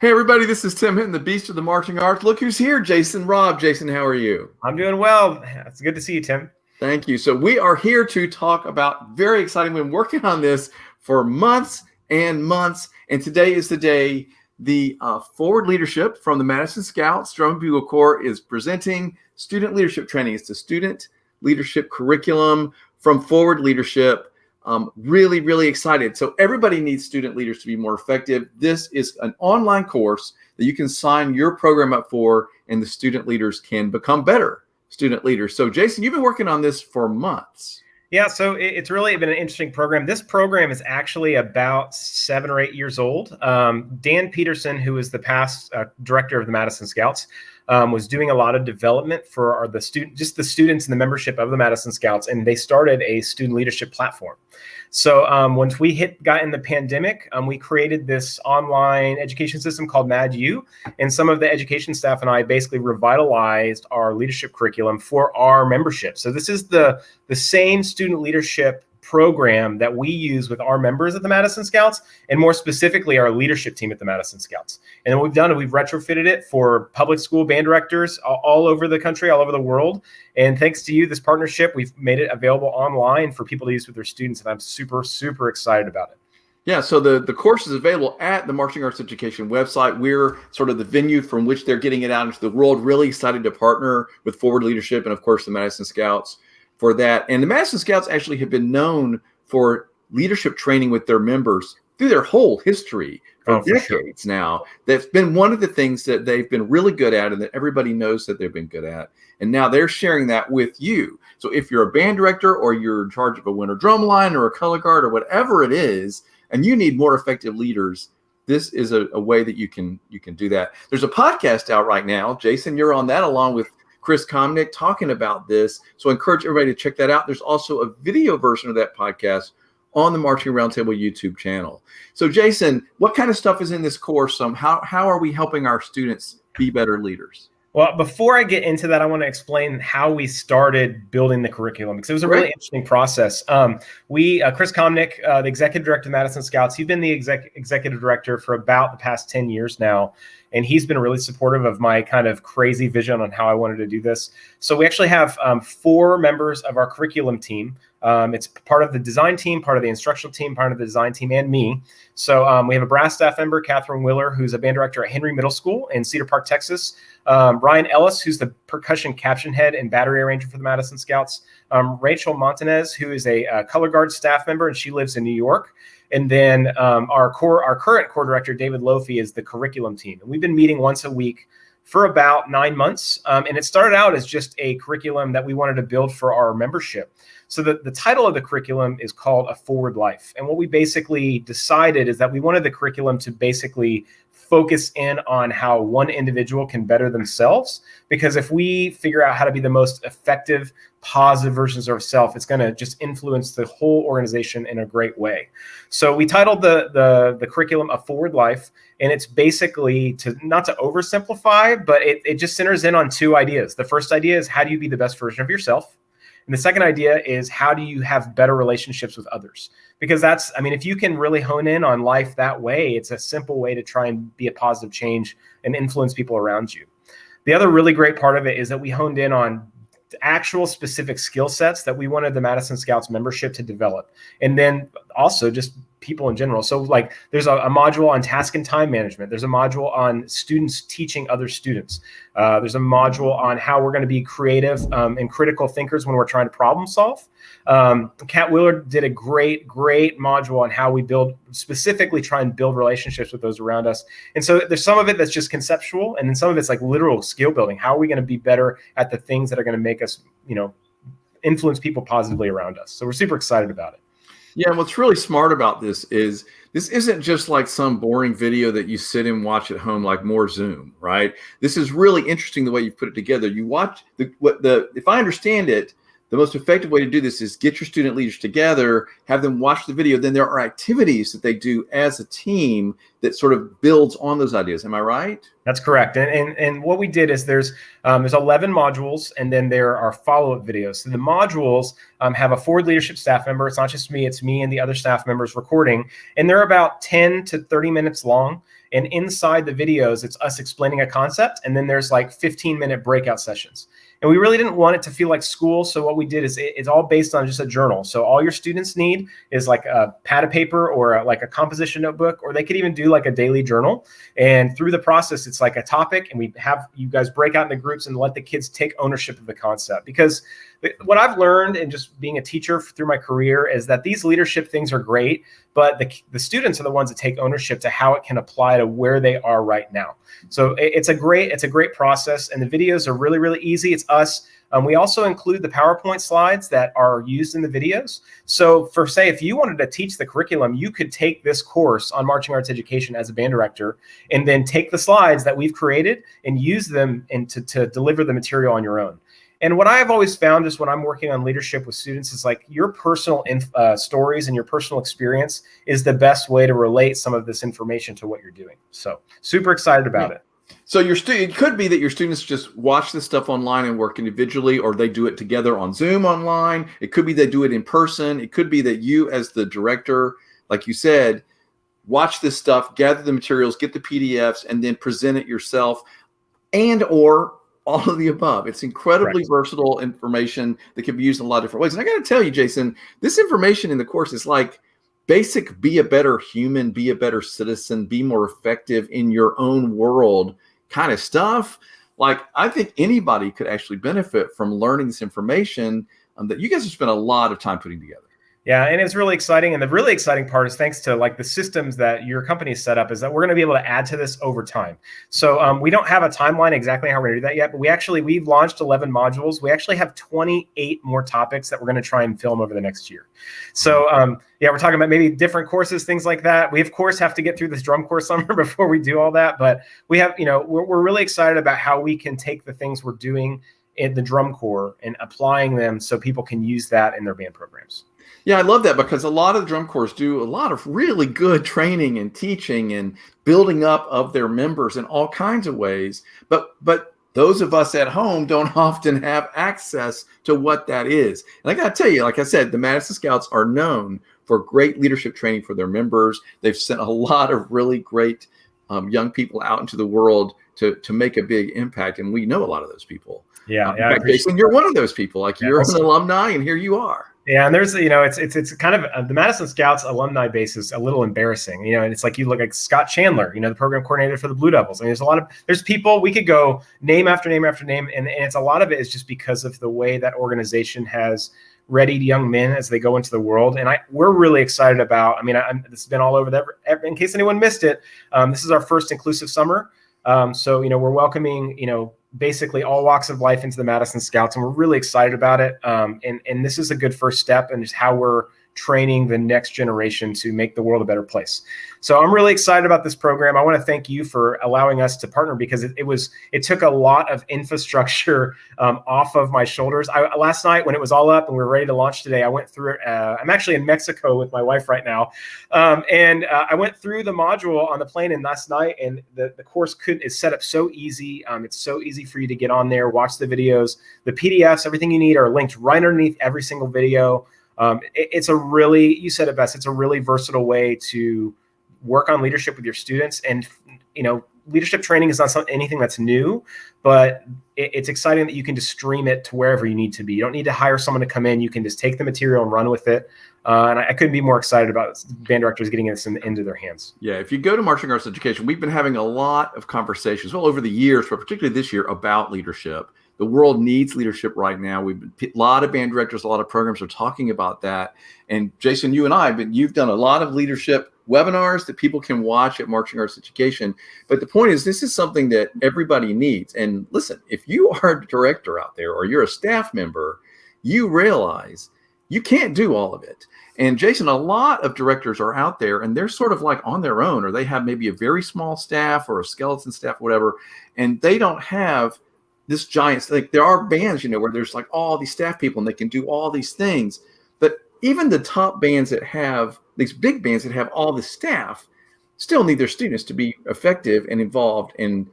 Hey everybody, this is Tim Hinton, the Beast of the Marching Arts. Look who's here, Jason Robb. Jason, how are you? I'm doing well. It's good to see you, Tim. Thank you. So we are here to talk about very exciting. We've been working on this for months and months, and today is the day the Forward Leadership from the Madison Scouts Drum and Bugle Corps is presenting student leadership training. It's the student leadership curriculum from Forward Leadership. Really, really excited. So everybody needs student leaders to be more effective. This is an online course that you can sign your program up for, and the student leaders can become better student leaders. So Jason, you've been working on this for months. Yeah, so it's really been an interesting program. This program is actually about 7 or 8 years old. Dan Peterson, who is the past director of the Madison Scouts, was doing a lot of development for the students and the membership of the Madison Scouts, and they started a student leadership platform. So once we got in the pandemic, we created this online education system called MadU, and some of the education staff and I basically revitalized our leadership curriculum for our membership. So this is the same student leadership program that we use with our members at the Madison Scouts, and more specifically our leadership team at the Madison Scouts. And what we've done is we've retrofitted it for public school band directors all over the country, all over the world. And thanks to you, this partnership, we've made it available online for people to use with their students, and I'm super, super excited about it. Yeah, so the course is available at the Marching Arts Education website. We're sort of the venue from which they're getting it out into the world. Really excited to partner with Forward Leadership and, of course, the Madison Scouts for that. And the Madison Scouts actually have been known for leadership training with their members through their whole history for decades now. That's been one of the things that they've been really good at and that everybody knows that they've been good at. And now they're sharing that with you. So if you're a band director or you're in charge of a winter drum line or a color guard or whatever it is, and you need more effective leaders, this is a way that you can do that. There's a podcast out right now. Jason, you're on that along with Chris Comnick talking about this. So I encourage everybody to check that out. There's also a video version of that podcast on the Marching Roundtable YouTube channel. So Jason, what kind of stuff is in this course? How are we helping our students be better leaders? Well, before I get into that, I want to explain how we started building the curriculum, because it was a really interesting process. Chris Comnick, the executive director of Madison Scouts, he's been the executive director for about the past 10 years now. And he's been really supportive of my kind of crazy vision on how I wanted to do this. So we actually have 4 members of our curriculum team. It's part of the design team, part of the instructional team, part of the design team, and me. So we have a brass staff member, Catherine Willer, who's a band director at Henry Middle School in Cedar Park, Texas. Ryan Ellis, who's the percussion caption head and battery arranger for the Madison Scouts. Rachel Montanez, who is a color guard staff member, and she lives in New York. And then our current core director, David Lofi, is the curriculum team. And we've been meeting once a week for about 9 months. And it started out as just a curriculum that we wanted to build for our membership. So the title of the curriculum is called A Forward Life. And what we basically decided is that we wanted the curriculum to basically focus in on how one individual can better themselves. Because if we figure out how to be the most effective, positive versions of ourselves, it's going to just influence the whole organization in a great way. So we titled the curriculum A Forward Life, and it's basically not to oversimplify, but it just centers in on 2 ideas. The first idea is, how do you be the best version of yourself? And the second idea is, how do you have better relationships with others? Because if you can really hone in on life that way, it's a simple way to try and be a positive change and influence people around you. The other really great part of it is that we honed in on actual specific skill sets that we wanted the Madison Scouts membership to develop. And then also just people in general. So like there's a module on task and time management. There's a module on students teaching other students. There's a module on how we're going to be creative and critical thinkers when we're trying to problem solve. Kat Willard did a great module on how we specifically try and build relationships with those around us. And so there's some of it that's just conceptual, and then some of it's like literal skill building. How are we going to be better at the things that are going to make us, influence people positively around us? So we're super excited about it. Yeah, and what's really smart about this isn't just like some boring video that you sit and watch at home like more Zoom, right? This is really interesting the way you put it together. You watch if I understand it, the most effective way to do this is get your student leaders together, have them watch the video. Then there are activities that they do as a team that sort of builds on those ideas. Am I right? That's correct. And what we did is there's 11 modules, and then there are follow-up videos. So the modules have a forward leadership staff member. It's not just me, it's me and the other staff members recording. And they're about 10 to 30 minutes long. And inside the videos, it's us explaining a concept. And then there's like 15-minute breakout sessions. And we really didn't want it to feel like school. So what we did is it's all based on just a journal. So all your students need is like a pad of paper or like a composition notebook, or they could even do like a daily journal. And through the process, it's like a topic, and we have you guys break out into groups and let the kids take ownership of the concept. Because what I've learned in just being a teacher through my career is that these leadership things are great, but the students are the ones that take ownership to how it can apply to where they are right now. So it's a great process, and the videos are really, really easy. It's us. We also include the PowerPoint slides that are used in the videos. So for say, if you wanted to teach the curriculum, you could take this course on marching arts education as a band director, and then take the slides that we've created and use them to deliver the material on your own. And what I've always found is when I'm working on leadership with students is like your personal stories and your personal experience is the best way to relate some of this information to what you're doing. So super excited about it. So it could be that your students just watch this stuff online and work individually, or they do it together on Zoom online. It could be they do it in person. It could be that you as the director, like you said, watch this stuff, gather the materials, get the PDFs, and then present it yourself, and or all of the above. It's incredibly versatile information that can be used in a lot of different ways. And I got to tell you, Jason, this information in the course is like basic, be a better human, be a better citizen, be more effective in your own world kind of stuff. Like, I think anybody could actually benefit from learning this information that you guys have spent a lot of time putting together. Yeah, and it's really exciting. And the really exciting part is thanks to like the systems that your company set up is that we're going to be able to add to this over time. So we don't have a timeline exactly how we're going to do that yet, but we've launched 11 modules. We actually have 28 more topics that we're going to try and film over the next year. So yeah, we're talking about maybe different courses, things like that. We of course have to get through this drum course summer before we do all that, but we have, we're really excited about how we can take the things we're doing in the drum corps and applying them so people can use that in their band programs. Yeah, I love that, because a lot of the drum corps do a lot of really good training and teaching and building up of their members in all kinds of ways. But those of us at home don't often have access to what that is. And I got to tell you, like I said, the Madison Scouts are known for great leadership training for their members. They've sent a lot of really great young people out into the world to make a big impact. And we know a lot of those people. Yeah. Jason, you're one of those people. Like, you're an alumni, and here you are. Yeah, and there's, it's kind of the Madison Scouts alumni base is a little embarrassing, and it's like you look like Scott Chandler, the program coordinator for the Blue Devils. I mean, there's people, we could go name after name after name, and it's a lot of it is just because of the way that organization has readied young men as they go into the world. And we're really excited about, this has been all over in case anyone missed it, this is our first inclusive summer. So, we're welcoming, basically all walks of life into the Madison Scouts, and we're really excited about it. And this is a good first step in just how we're training the next generation to make the world a better place. So I'm really excited about this program. I want to thank you for allowing us to partner, because it took a lot of infrastructure off of my shoulders. Last night when it was all up and we were ready to launch today, I went through it. I'm actually in Mexico with my wife right now. And I went through the module on the plane and last night, and the course is set up so easy. It's so easy for you to get on there, watch the videos, the PDFs, everything you need are linked right underneath every single video. It's a really, you said it best, it's a really versatile way to work on leadership with your students. And, leadership training is not anything that's new, but it's exciting that you can just stream it to wherever you need to be. You don't need to hire someone to come in. You can just take the material and run with it. And I couldn't be more excited about band directors getting this into their hands. Yeah, if you go to Marching Arts Education, we've been having a lot of conversations, over the years, but particularly this year, about leadership. The world needs leadership right now. A lot of band directors, a lot of programs are talking about that. And Jason, you and I, you've done a lot of leadership webinars that people can watch at Marching Arts Education. But the point is, this is something that everybody needs. And listen, if you are a director out there or you're a staff member, you realize you can't do all of it. And Jason, a lot of directors are out there and they're sort of like on their own, or they have maybe a very small staff or a skeleton staff, whatever, and they don't have this giant, like there are bands, where there's like all these staff people and they can do all these things. But even the top bands that have these big bands that have all the staff still need their students to be effective and involved. And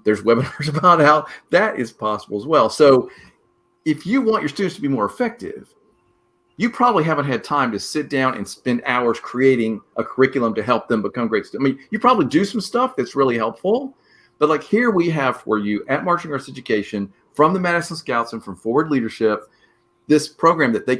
there's webinars about how that is possible as well. So if you want your students to be more effective, you probably haven't had time to sit down and spend hours creating a curriculum to help them become great students. I mean, you probably do some stuff that's really helpful, but like here we have for you at Marching Arts Education from the Madison Scouts and from Forward Leadership, this program that you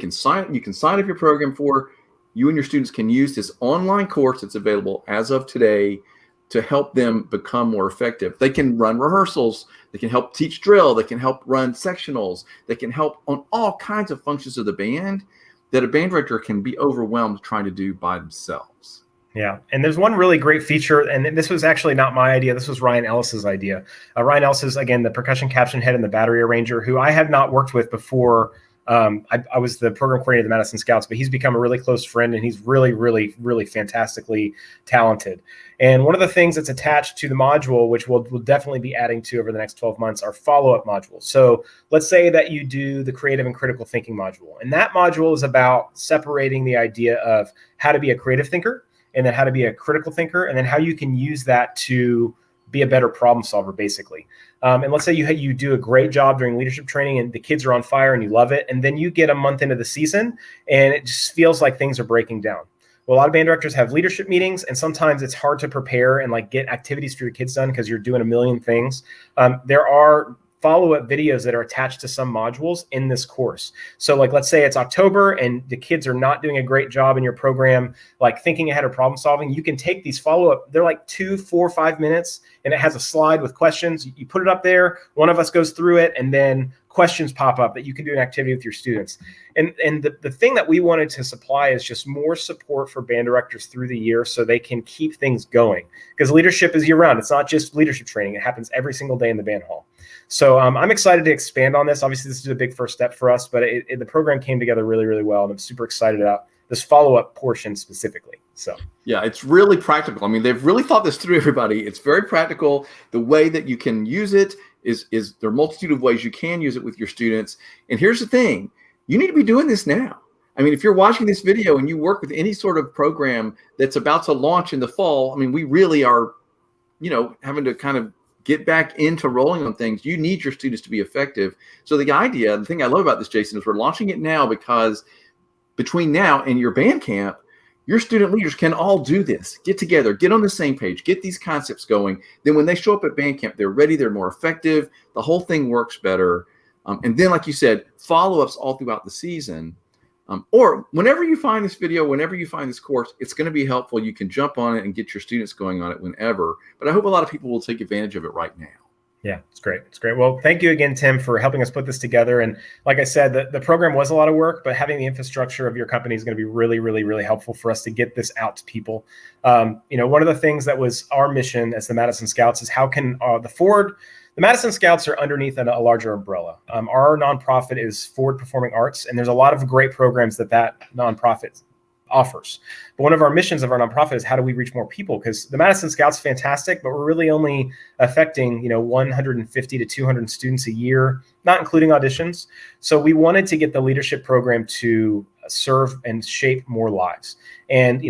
can sign up your program for. You and your students can use this online course that's available as of today to help them become more effective. They can run rehearsals. They can help teach drill. They can help run sectionals. They can help on all kinds of functions of the band that a band director can be overwhelmed trying to do by themselves. Yeah. And there's one really great feature, and this was actually not my idea. This was Ryan Ellis's idea. Ryan Ellis is, again, the percussion caption head and the battery arranger, who I had not worked with before. I was the program coordinator of the Madison Scouts, but he's become a really close friend, and he's really, really, really fantastically talented. And one of the things that's attached to the module, which we'll definitely be adding to over the next 12 months, are follow-up modules. So let's say that you do the creative and critical thinking module. And that module is about separating the idea of how to be a creative thinker and then how to be a critical thinker, and then how you can use that to be a better problem solver, basically. And let's say you do a great job during leadership training and the kids are on fire and you love it. And then you get a month into the season and it just feels like things are breaking down. Well, a lot of band directors have leadership meetings, and sometimes it's hard to prepare and like get activities for your kids done because you're doing a million things. There are follow-up videos that are attached to some modules in this course. So like, let's say it's October and the kids are not doing a great job in your program, like thinking ahead of problem solving. You can take these follow-up, they're like 2, 4, 5 minutes, and it has a slide with questions. You put it up there, one of us goes through it, and then questions pop up that you can do an activity with your students. And the thing that we wanted to supply is just more support for band directors through the year so they can keep things going. Because leadership is year-round. It's not just leadership training. It happens every single day in the band hall. So I'm excited to expand on this. Obviously, this is a big first step for us, but the program came together really, really well, and I'm super excited about this follow-up portion specifically. So yeah, it's really practical. I mean, they've really thought this through, everybody. It's very practical. The way that you can use it is there are a multitude of ways you can use it with your students. And here's the thing. You need to be doing this now. I mean, if you're watching this video and you work with any sort of program that's about to launch in the fall, I mean, we really are, having to kind of get back into rolling on things. You need your students to be effective. So the thing I love about this, Jason, is we're launching it now because between now and your band camp, your student leaders can all do this. Get together, get on the same page, get these concepts going. Then when they show up at band camp, they're ready, they're more effective. The whole thing works better. And then, like you said, follow-ups all throughout the season. Or whenever you find this video, whenever you find this course, it's going to be helpful. You can jump on it and get your students going on it whenever. But I hope a lot of people will take advantage of it right now. Yeah, it's great. It's great. Well, thank you again, Tim, for helping us put this together. And like I said, the program was a lot of work, but having the infrastructure of your company is going to be really, really, really helpful for us to get this out to people. One of the things that was our mission as the Madison Scouts is how can the Madison Scouts are underneath a larger umbrella. Our nonprofit is Forward Performing Arts, and there's a lot of great programs that nonprofit offers. But one of our missions of our nonprofit is how do we reach more people? Because the Madison Scouts is fantastic, but we're really only affecting 150 to 200 students a year, not including auditions. So we wanted to get the leadership program to serve and shape more lives. And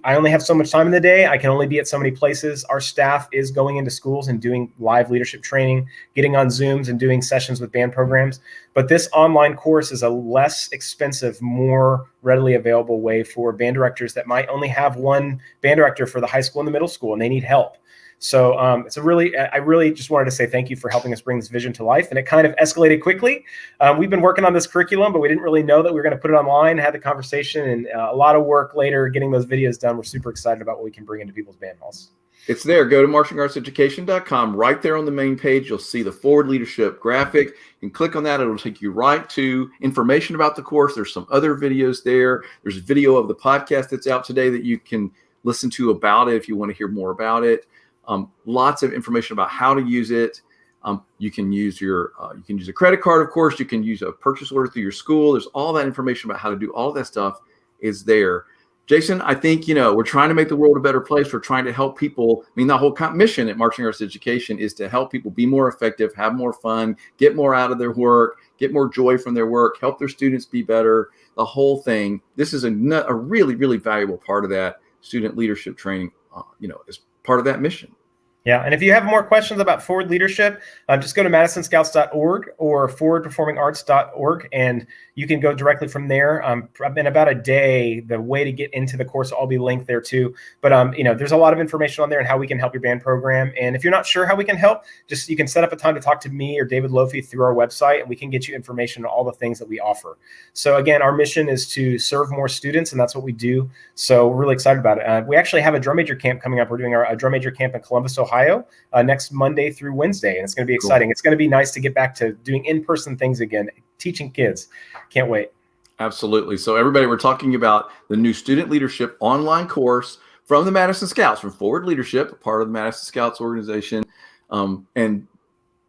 I only have so much time in the day. I can only be at so many places. Our staff is going into schools and doing live leadership training, getting on Zooms and doing sessions with band programs. But this online course is a less expensive, more readily available way for band directors that might only have one band director for the high school and the middle school, and they need help. So I really just wanted to say thank you for helping us bring this vision to life. And it kind of escalated quickly. We've been working on this curriculum, but we didn't really know that we were going to put it online, had the conversation, and a lot of work later getting those videos done. We're super excited about what we can bring into people's band halls. It's there. Go to marchingartseducation.com. Right there on the main page, you'll see the Forward Leadership graphic. You can click on that. It'll take you right to information about the course. There's some other videos there. There's a video of the podcast that's out today that you can listen to about it if you want to hear more about it. Lots of information about how to use it. You can use a credit card, of course. You can use a purchase order through your school. There's all that information about how to do all that stuff is there. Jason, I think, we're trying to make the world a better place. We're trying to help people. I mean, the whole mission at Marching Arts Education is to help people be more effective, have more fun, get more out of their work, get more joy from their work, help their students be better, the whole thing. This is a really, really valuable part of that student leadership training, as part of that mission. Yeah, and if you have more questions about forward leadership, just go to madisonscouts.org or forwardperformingarts.org, and you can go directly from there. In about a day, the way to get into the course will all be linked there too. But there's a lot of information on there on how we can help your band program. And if you're not sure how we can help, you can set up a time to talk to me or David Lofi through our website, and we can get you information on all the things that we offer. So again, our mission is to serve more students, and that's what we do. So we're really excited about it. We actually have a drum major camp coming up. We're doing our drum major camp in Columbus, Ohio, next Monday through Wednesday, and it's going to be exciting. Cool. It's going to be nice to get back to doing in-person things again, teaching kids. Can't wait. Absolutely. So everybody, we're talking about the new student leadership online course from the Madison Scouts, from Forward Leadership, a part of the Madison Scouts organization. And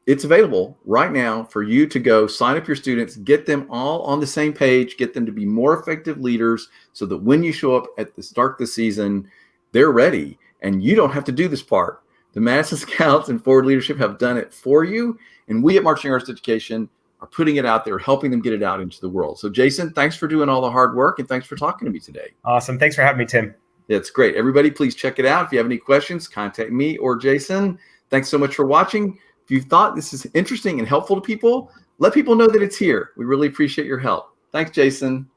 it's available right now for you to go sign up your students, get them all on the same page, get them to be more effective leaders so that when you show up at the start of the season, they're ready and you don't have to do this part. The Madison Scouts and Forward Leadership have done it for you. And we at Marching Arts Education are putting it out there, helping them get it out into the world. So Jason, thanks for doing all the hard work and thanks for talking to me today. Awesome. Thanks for having me, Tim. That's great. Everybody, please check it out. If you have any questions, contact me or Jason. Thanks so much for watching. If you thought this is interesting and helpful to people, let people know that it's here. We really appreciate your help. Thanks, Jason.